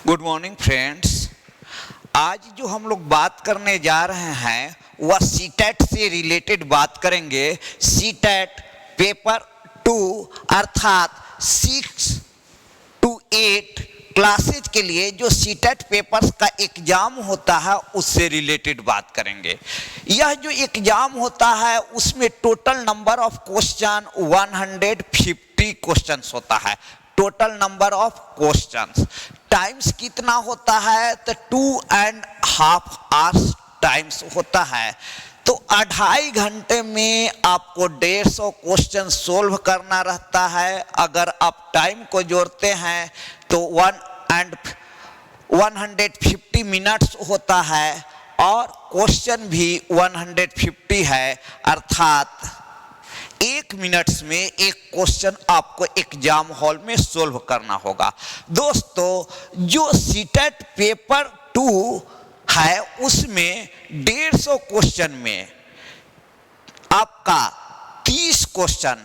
Good morning friends. आज जो हम लोग बात करने जा रहे हैं वह सीटेट से रिलेटेड बात करेंगे। सीटेट पेपर 2 अर्थात 6 to 8 क्लासेज के लिए जो सीटेट पेपर्स का एग्जाम होता है उससे रिलेटेड बात करेंगे। यह जो एग्जाम होता है उसमें total number of question 150 questions होता है। Total number of questions times कितना होता है तो 2.5 आवर्स टाइम्स होता है। तो 2.5 घंटे में आपको 150 क्वेश्चन सोल्व करना रहता है। अगर आप टाइम को जोड़ते हैं तो 150 मिनट्स होता है और क्वेश्चन भी 150 है, अर्थात 1 मिनट्स में एक क्वेश्चन आपको एग्जाम हॉल में सोल्व करना होगा। दोस्तों जो सीटेट पेपर 2 है उसमें 150 क्वेश्चन में आपका 30 क्वेश्चन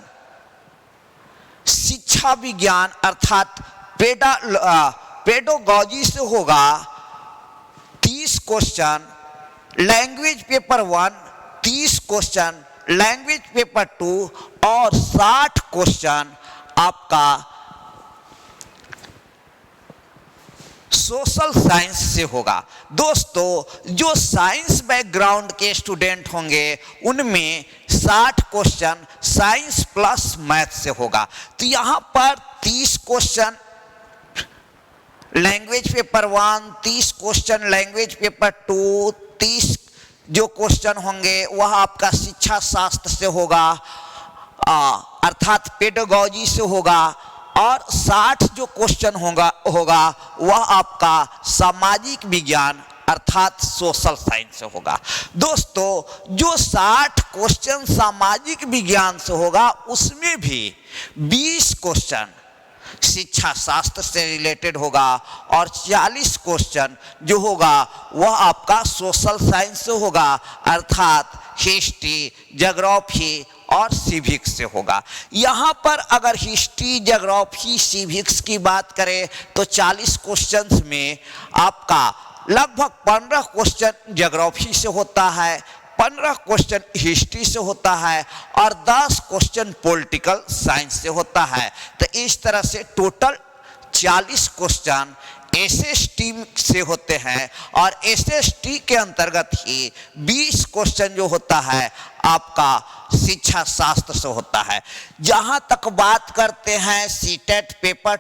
शिक्षा विज्ञान अर्थात पेडागॉजी से होगा, 30 question language paper 1, 30 question language paper 2 और 60 क्वेश्चन आपका सोशल साइंस से होगा। दोस्तों जो साइंस बैकग्राउंड के स्टूडेंट होंगे उनमें 60 क्वेश्चन साइंस प्लस मैथ से होगा। तो यहाँ पर 30 question language paper 1, 30 question language paper 2, 30 जो क्वेश्चन होंगे वह आपका शिक्षा शास्त्र से होगा अर्थात पेडागॉजी से होगा और 60 जो क्वेश्चन होगा वह आपका सामाजिक विज्ञान अर्थात सोशल साइंस से होगा। दोस्तों जो 60 क्वेश्चन सामाजिक विज्ञान से होगा उसमें भी 20 क्वेश्चन शिक्षा शास्त्र से रिलेटेड होगा और 40 क्वेश्चन जो होगा वह आपका सोशल साइंस से होगा अर्थात हिस्ट्री, ज्योग्राफी और सिविक्स से होगा। यहाँ पर अगर हिस्ट्री, ज्योग्राफी, सिविक्स की बात करें तो 40 क्वेश्चंस में आपका लगभग 15 क्वेश्चन ज्योग्राफी से होता है, 15 क्वेश्चन हिस्ट्री से होता है और 10 क्वेश्चन पॉलिटिकल साइंस से होता है। तो इस तरह से टोटल 40 क्वेश्चन एसएसटी से होते हैं और एसएसटी के अंतर्गत ही 20 क्वेश्चन जो होता है आपका शिक्षा शास्त्र से होता है। जहां तक बात करते हैं सीटेट पेपर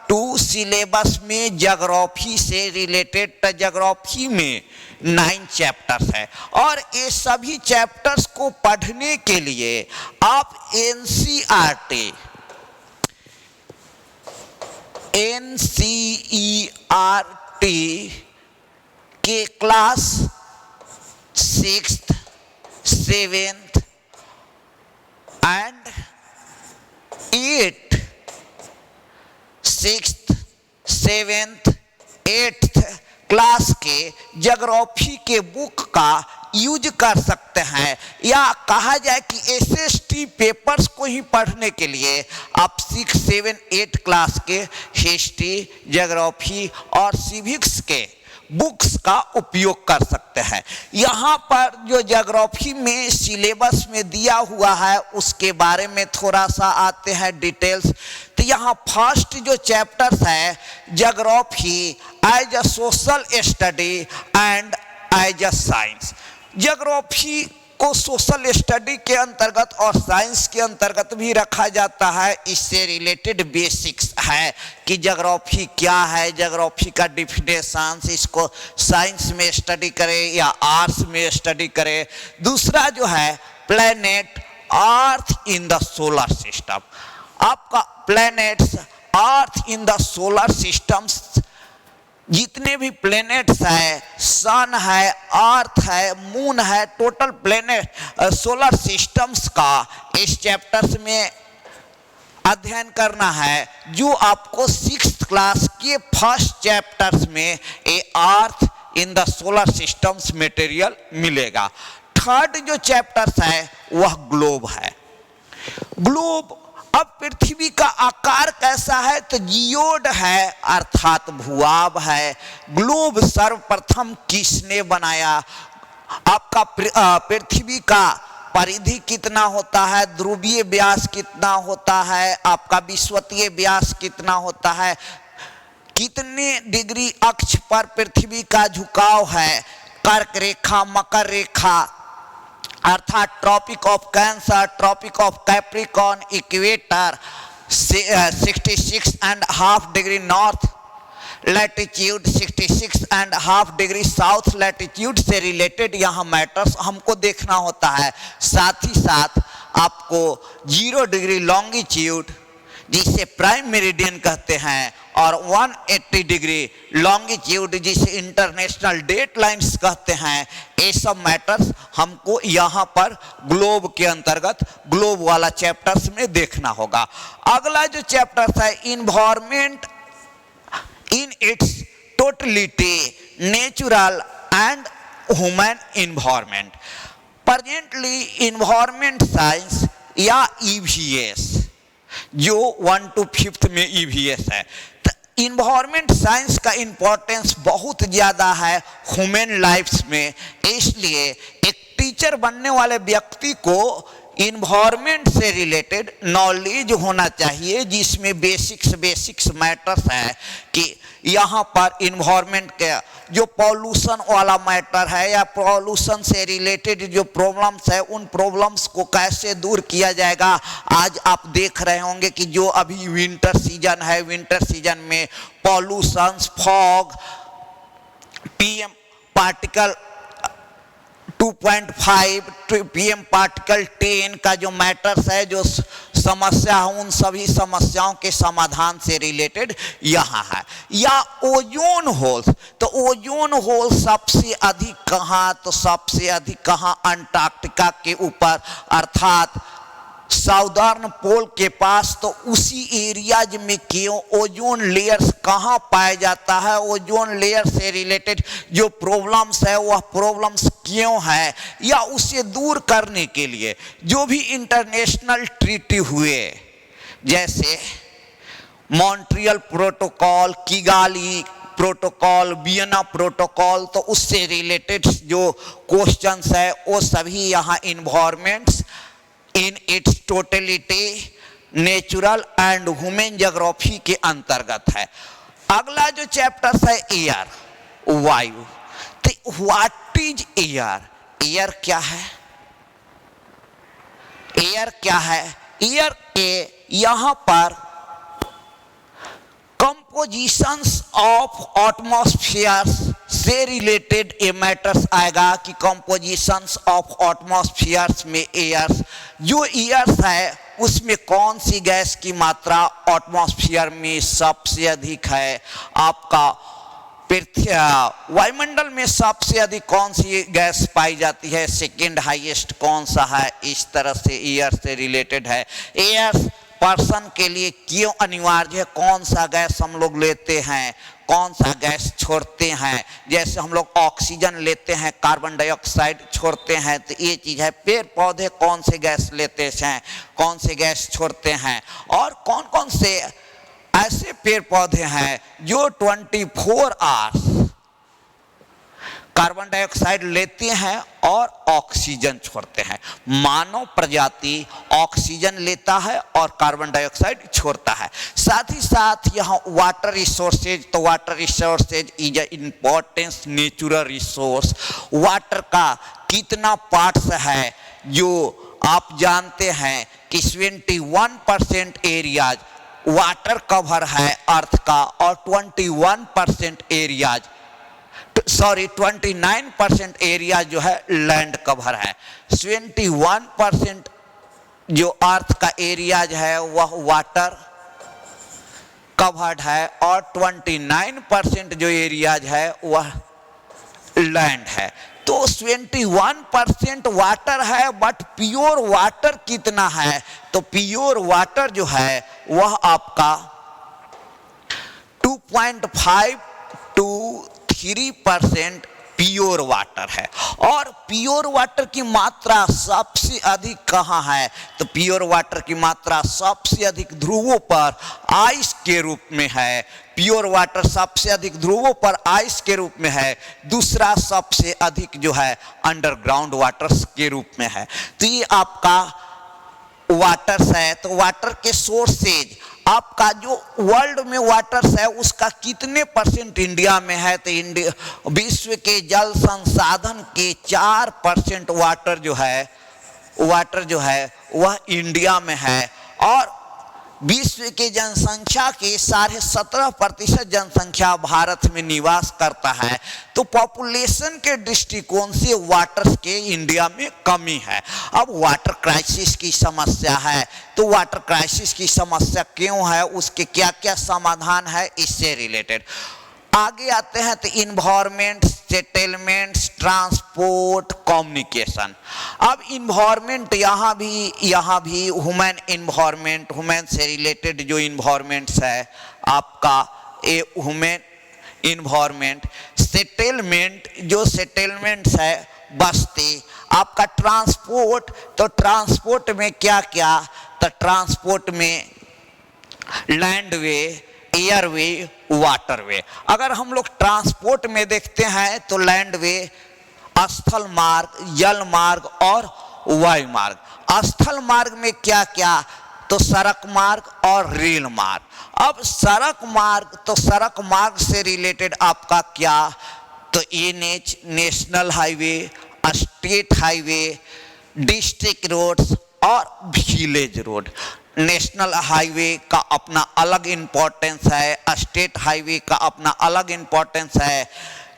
2 सिलेबस में ज्योग्राफी से रिलेटेड, तो ज्योग्राफी में 9 चैप्टर्स है और ये सभी चैप्टर्स को पढ़ने के लिए आप एनसीईआरटी के class 6th, 7th and 8th, 6th, 7th, 8th class के ज्योग्राफी के बुक का यूज कर सकते हैं, या कहा जाए कि एसएसटी पेपर्स को ही पढ़ने के लिए आप 6, 7, 8 क्लास के हिस्ट्री, ज्योग्राफी और सिविक्स के बुक्स का उपयोग कर सकते हैं। यहाँ पर जो ज्योग्राफी में सिलेबस में दिया हुआ है उसके बारे में थोड़ा सा आते हैं डिटेल्स। तो यहाँ फर्स्ट जो चैप्टर्स है geography as a social study and as a science. Geography को सोशल स्टडी के अंतर्गत और साइंस के अंतर्गत भी रखा जाता है। इससे रिलेटेड बेसिक्स है कि ज्योग्राफी क्या है, ज्योग्राफी का डिफिनेशन, इसको साइंस में स्टडी करें या आर्ट्स में स्टडी करें। दूसरा जो है planet earth in the solar system. आपका planets earth in the solar systems, जितने भी प्लैनेट्स है, सन है, अर्थ है, मून है, टोटल प्लैनेट सोलर सिस्टम्स का इस चैप्टर्स में अध्ययन करना है, जो आपको 6th क्लास के फर्स्ट चैप्टर्स में a earth in the solar systems material मिलेगा। थर्ड जो चैप्टर्स है वह ग्लोब है। ग्लोब अब पृथ्वी का आकार कैसा है, तो जियोड है अर्थात भूआब है। ग्लोब सर्वप्रथम किसने बनाया? आपका पृथ्वी का परिधि कितना होता है, ध्रुवीय व्यास कितना होता है, आपका विषुवतीय व्यास कितना होता है, कितने डिग्री अक्ष पर पृथ्वी का झुकाव है, कर्क रेखा, मकर रेखा अर्थात tropic of cancer, tropic of capricorn, equator, 66.5 degree north latitude, 66.5 degree south latitude से रिलेटेड यहाँ मैटर्स हमको देखना होता है। साथ ही साथ आपको 0 डिग्री लॉन्गिट्यूड जिसे प्राइम मेरिडियन कहते हैं और 180 डिग्री लॉन्गिट्यूड जिसे इंटरनेशनल डेट लाइन्स कहते हैं, ये सब मैटर्स हमको यहाँ पर ग्लोब के अंतर्गत ग्लोब वाला चैप्टर्स में देखना होगा। अगला जो चैप्टर्स है environment in its totality, natural and human environment. Presently environment science या ईवीएस जो 1 to 5th में ईवीएस है, इन्वायरमेंट साइंस का इंपॉर्टेंस बहुत ज़्यादा है ह्यूमन लाइफ्स में। इसलिए एक टीचर बनने वाले व्यक्ति को इन्वायरमेंट से रिलेटेड नॉलेज होना चाहिए, जिसमें बेसिक्स मैटर्स है कि यहाँ पर इन्वायरमेंट के जो पॉल्यूशन वाला मैटर है या पॉल्यूशन से रिलेटेड जो प्रॉब्लम्स है, उन प्रॉब्लम्स को कैसे दूर किया जाएगा। आज आप देख रहे होंगे कि जो अभी विंटर सीजन है, विंटर सीजन में pollution, fog, PM particle 2.5, PM particle 10 का जो मैटर्स है, जो समस्या है, उन सभी समस्याओं के समाधान से रिलेटेड यहाँ है। या ओजोन होल्स, तो ओजोन होल सबसे अधिक कहाँ, तो सबसे अधिक कहाँ, अंटार्कटिका के ऊपर अर्थात साउदर्न पोल के पास। तो उसी एरियाज में क्यों ओजोन लेयर्स कहाँ पाया जाता है, ओजोन लेयर से रिलेटेड जो प्रॉब्लम्स है वह प्रॉब्लम्स क्यों है, या उसे दूर करने के लिए जो भी इंटरनेशनल ट्रीटी हुए, जैसे Montreal protocol, Kigali protocol, Vienna protocol, तो उससे रिलेटेड जो क्वेश्चंस है वो सभी यहाँ environments in its totality, natural and human geography के अंतर्गत है। अगला जो चैप्टर है एयर, वायु। तो व्हाट इज एयर? एयर क्या है? एयर क्या है? एयर के यहाँ पर कंपोजिशंस ऑफ एटमॉस्फेयर से रिलेटेड ये मैटर्स आएगा कि कंपोजिशंस ऑफ एटमॉस्फेयर में एयर्स, जो एयर्स है उसमें कौन सी गैस की मात्रा एटमॉस्फेयर में सबसे अधिक है, आपका वायुमंडल में सबसे अधिक कौन सी गैस पाई जाती है, सेकेंड हाईएस्ट कौन सा है, इस तरह से एयर से रिलेटेड है। एयर पर्सन के लिए क्यों अनिवार्य है, कौन सा गैस हम लोग लेते हैं, कौन सा गैस छोड़ते हैं। जैसे हम लोग ऑक्सीजन लेते हैं, कार्बन डाइऑक्साइड छोड़ते हैं, तो ये चीज़ है। पेड़ पौधे कौन से गैस लेते हैं, कौन से गैस छोड़ते हैं, और कौन कौन से ऐसे पेड़ पौधे हैं जो 24 आवर्स कार्बन डाइऑक्साइड लेते हैं और ऑक्सीजन छोड़ते हैं। मानव प्रजाति ऑक्सीजन लेता है और कार्बन डाइऑक्साइड छोड़ता है। साथ ही साथ यहाँ वाटर रिसोर्सेज, तो water resources is a important natural resource. Water का कितना पार्ट्स है, जो आप जानते हैं कि 71% एरियाज वाटर कवर है अर्थ का, और 21% एरियाज 29% एरिया जो है लैंड कवर है। 71% जो अर्थ का एरिया है वह वाटर कवर्ड है, और 29% जो एरियाज है वह लैंड है। तो 71% वाटर है, बट प्योर वाटर कितना है, तो प्योर वाटर जो है वह आपका 2.5 to 3% प्योर वाटर है। और प्योर वाटर की मात्रा सबसे अधिक कहाँ है? तो प्योर वाटर की मात्रा सबसे अधिक ध्रुवों पर आइस के रूप में है। प्योर वाटर सबसे अधिक ध्रुवों पर आइस के रूप में है। दूसरा सबसे अधिक जो है अंडरग्राउंड वाटर्स के रूप में है। तो ये आपका वाटर्स है। तो वाटर के सोर्सेज, आपका जो वर्ल्ड में वाटर्स है उसका कितने परसेंट इंडिया में है? तो इंडिया विश्व के जल संसाधन के 4% वाटर जो है वह इंडिया में है। और विश्व के जनसंख्या के 17.5% जनसंख्या भारत में निवास करता है। तो पॉपुलेशन के दृष्टिकोण से वाटर के इंडिया में कमी है। अब वाटर क्राइसिस की समस्या है, तो वाटर क्राइसिस की समस्या क्यों है, उसके क्या क्या समाधान है, इससे रिलेटेड आगे आते हैं। तो इन्वायरमेंट, सेटलमेंट्स, ट्रांसपोर्ट, कम्युनिकेशन। अब इन्वायरमेंट यहाँ भी ह्यूमन इन्वायरमेंट, ह्यूमन से रिलेटेड जो इन्वायरमेंट्स है आपका ये ह्यूमन इन्वायरमेंट। सेटलमेंट, जो सेटलमेंट्स है बस्ती। आपका ट्रांसपोर्ट, तो ट्रांसपोर्ट में क्या क्या? तो ट्रांसपोर्ट में लैंडवे, एयरवे, वाटरवे। अगर हम लोग ट्रांसपोर्ट में देखते हैं तो लैंडवे, स्थल मार्ग, जल मार्ग और वायु मार्ग। स्थल मार्ग में क्या क्या? तो सड़क मार्ग और रेल मार्ग। अब सड़क मार्ग, तो सड़क मार्ग से रिलेटेड आपका क्या? तो NH, national highway, state highway, district roads और विलेज रोड। नेशनल हाईवे का अपना अलग इम्पोर्टेंस है, स्टेट हाईवे का अपना अलग इम्पोर्टेंस है,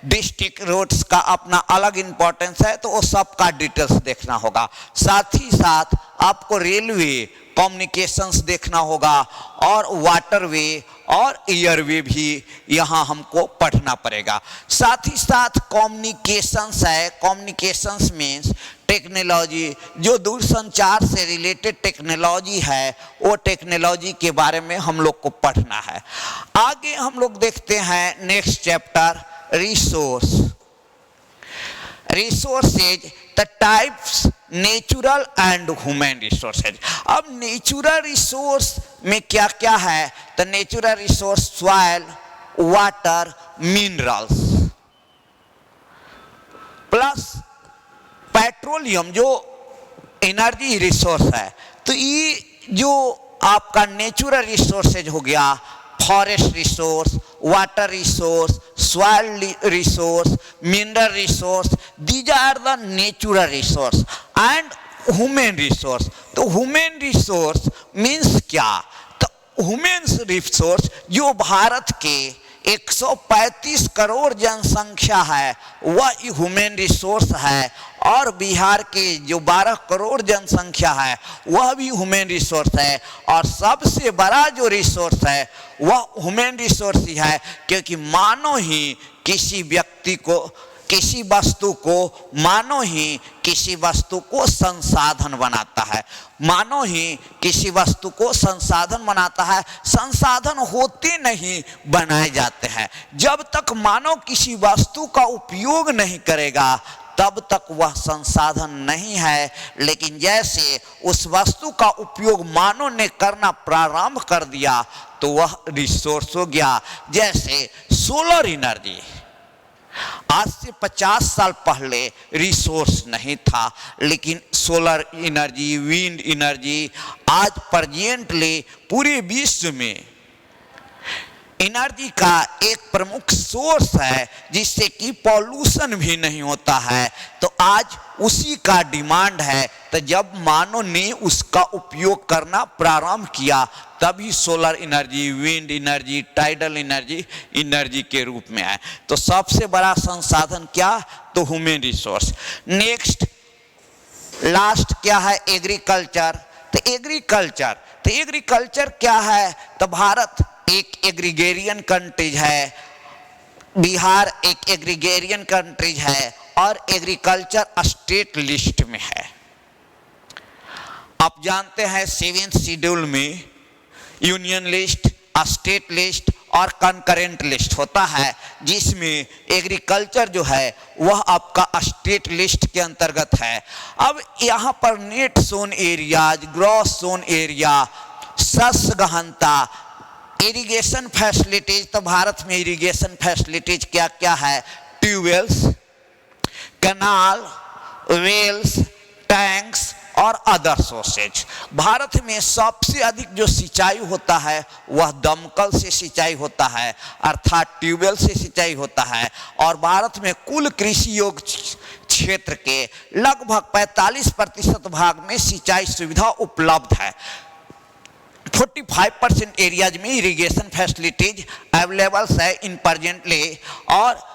डिस्ट्रिक्ट रोड्स का अपना अलग इम्पोर्टेंस है। तो वो सब का डिटेल्स देखना होगा। साथ ही साथ आपको रेलवे, कम्युनिकेशंस देखना होगा और वाटरवे और एयरवे भी यहाँ हमको पढ़ना पड़ेगा। साथ ही साथ कम्युनिकेशंस है। कम्युनिकेशंस मीन्स टेक्नोलॉजी, जो दूरसंचार से रिलेटेड टेक्नोलॉजी है वो टेक्नोलॉजी के बारे में हम लोग को पढ़ना है। आगे हम लोग देखते हैं next chapter, resource. Resources, the types natural and human resources. अब नेचुरल रिसोर्स में क्या क्या है? तो natural resource soil, water, minerals plus petroleum जो एनर्जी रिसोर्स है। तो ये जो आपका नेचुरल रिसोर्सेज हो गया, forest resource, water resource, soil resource, mineral resource, these are the natural resource and human resource. तो ह्यूमन रिसोर्स मीन्स क्या? तो ह्यूमन रिसोर्स जो भारत के 135 करोड़ जनसंख्या है वह ह्यूमन रिसोर्स है। और बिहार के जो 12 करोड़ जनसंख्या है वह भी ह्यूमन रिसोर्स है। और सबसे बड़ा जो रिसोर्स है वह ह्यूमन रिसोर्स ही है, क्योंकि मानव ही किसी व्यक्ति को, किसी वस्तु को, मानव ही किसी वस्तु को संसाधन बनाता है। मानव ही किसी वस्तु को संसाधन बनाता है। संसाधन होते नहीं, बनाए जाते हैं। जब तक मानव किसी वस्तु का उपयोग नहीं करेगा तब तक वह संसाधन नहीं है। लेकिन जैसे उस वस्तु का उपयोग मानव ने करना प्रारंभ कर दिया तो वह रिसोर्स हो गया। जैसे सोलर एनर्जी, आज से 50 साल पहले रिसोर्स नहीं था, लेकिन सोलर एनर्जी, विंड एनर्जी आज प्रेजेंटली पूरे विश्व में एनर्जी का एक प्रमुख सोर्स है, जिससे कि पॉल्यूशन भी नहीं होता है। तो आज उसी का डिमांड है। तो जब मानव ने उसका उपयोग करना प्रारंभ किया तभी solar energy, wind energy, tidal energy energy के रूप में आए। तो सबसे बड़ा संसाधन क्या? तो ह्यूमन रिसोर्स। नेक्स्ट लास्ट क्या है? एग्रीकल्चर। तो एग्रीकल्चर क्या है? तो भारत एक एग्रीगेरियन कंट्रीज है, बिहार एक एग्रीगेरियन कंट्रीज है और एग्रीकल्चर स्टेट लिस्ट में है। आप जानते हैं 7th शेड्यूल में यूनियन लिस्ट, स्टेट लिस्ट और कंकरेंट लिस्ट होता है, जिसमें एग्रीकल्चर जो है वह आपका स्टेट लिस्ट के अंतर्गत है। अब यहाँ पर net sown areas, gross sown area, शस्य गहनता, इरिगेशन फैसिलिटीज, तो भारत में इरिगेशन फैसिलिटीज क्या क्या है? ट्यूबवेल्स, कैनाल, वेल्स, टैंक्स और अदर सोर्सेज। भारत में सबसे अधिक जो सिंचाई होता है वह दमकल से सिंचाई होता है, अर्थात ट्यूबवेल से सिंचाई होता है। और भारत में कुल कृषि योग्य क्षेत्र के लगभग 45% भाग में सिंचाई सुविधा उपलब्ध है। 45% एरियाज में इरिगेशन फैसिलिटीज अवेलेबल है इन प्रेजेंटली। और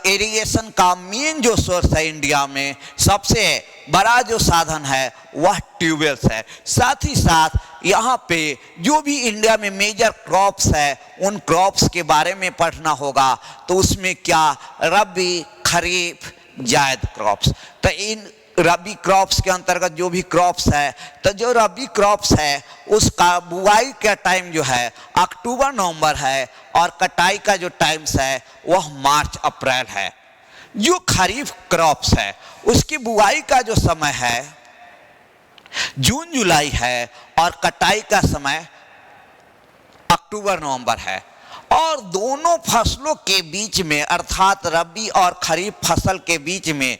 इरिगेशन का मेन जो सोर्स है इंडिया में, सबसे बड़ा जो साधन है वह ट्यूबवेल्स है। साथ ही साथ यहाँ पे जो भी इंडिया में मेजर क्रॉप्स है उन क्रॉप्स के बारे में पढ़ना होगा। तो उसमें क्या? रबी, खरीफ, जायद क्रॉप्स। तो इन रबी क्रॉप्स के अंतर्गत जो भी क्रॉप्स है, तो जो रबी क्रॉप्स है उसका बुआई का टाइम जो है अक्टूबर नवंबर है और कटाई का जो टाइम्स है वह मार्च अप्रैल है। जो खरीफ क्रॉप्स है उसकी बुआई का जो समय है जून जुलाई है और कटाई का समय अक्टूबर नवंबर है। और दोनों फसलों के बीच में, अर्थात रबी और खरीफ फसल के बीच में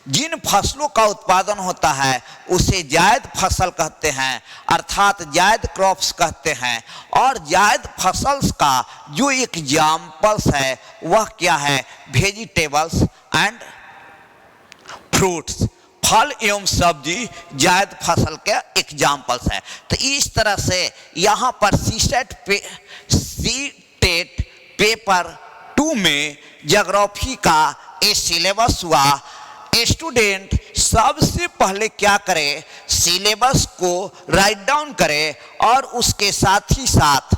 जिन फसलों का उत्पादन होता है उसे जायद फसल कहते हैं, अर्थात जायद क्रॉप्स कहते हैं। और जायद फसल्स का जो एग्जाम्पल्स है वह क्या है? वेजिटेबल्स एंड फ्रूट्स, फल एवं सब्जी जायद फसल के एग्जाम्पल्स है। तो इस तरह से यहाँ पर सीटेट पेपर 2 में ज्योग्राफी का एक सिलेबस हुआ। स्टूडेंट सबसे पहले क्या करे? सिलेबस को राइट डाउन करे और उसके साथ ही साथ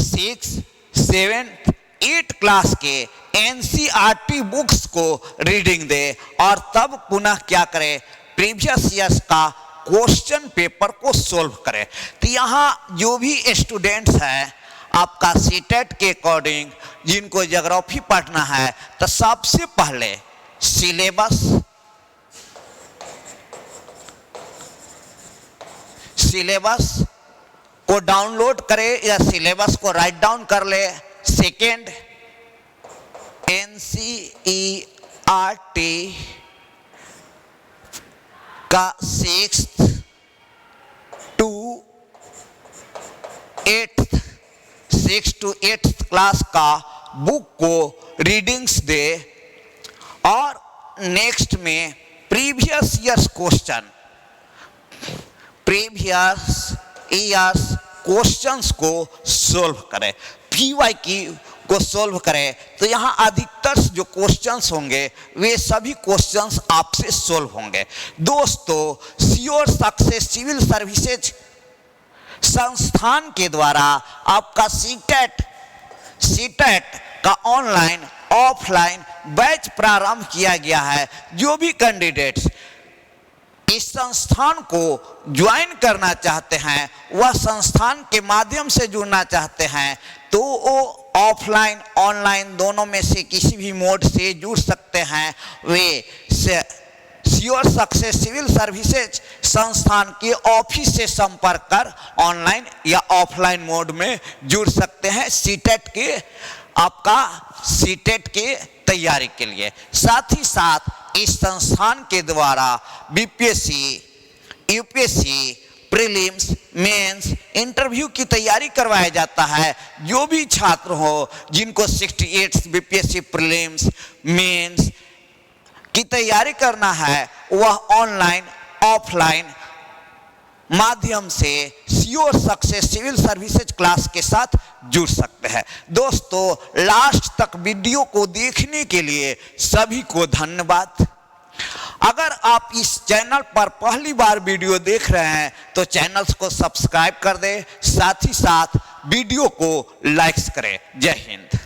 6, 7, 8 क्लास के NCERT बुक्स को रीडिंग दे और तब पुनः क्या करे? प्रीवियस ईयर्स का क्वेश्चन पेपर को सोल्व करे। तो यहाँ जो भी स्टूडेंट्स हैं आपका सीटेट के अकॉर्डिंग जिनको ज्योग्राफी पढ़ना है, तो सबसे पहले सिलेबस को डाउनलोड करे या सिलेबस को राइट डाउन कर ले। सेकेंड, NCERT का 6th to 8th क्लास का बुक को रीडिंग्स दे। और नेक्स्ट में प्रीवियस ईयर्स क्वेश्चंस को सोल्व करे, PYQ को सोल्व करे। तो यहाँ अधिकतर जो क्वेश्चंस होंगे वे सभी क्वेश्चंस आपसे सोल्व होंगे। दोस्तों, श्योर सक्सेस सिविल सर्विसेज संस्थान के द्वारा आपका सीटेट का ऑनलाइन ऑफलाइन बैच प्रारंभ किया गया है। जो भी कैंडिडेट्स इस संस्थान को ज्वाइन करना चाहते हैं, वह संस्थान के माध्यम से जुड़ना चाहते हैं, तो वो ऑफलाइन ऑनलाइन दोनों में से किसी भी मोड से जुड़ सकते हैं। वे श्योर सक्सेस सिविल सर्विसेज संस्थान के ऑफिस से संपर्क कर ऑनलाइन या ऑफलाइन मोड में जुड़ सकते हैं सीटेट के तैयारी के लिए। साथ ही साथ इस संस्थान के द्वारा BPSC, UPSC, prelims, mains, interview की तैयारी करवाया जाता है। जो भी छात्र हो जिनको 68 BPSC प्रीलिम्स, मेंस की तैयारी करना है, वह ऑनलाइन ऑफलाइन माध्यम से sure success civil services class के साथ जुड़ सकते हैं। दोस्तों, लास्ट तक वीडियो को देखने के लिए सभी को धन्यवाद। अगर आप इस चैनल पर पहली बार वीडियो देख रहे हैं तो चैनल को सब्सक्राइब कर दें, साथ ही साथ वीडियो को लाइक करें। जय हिंद।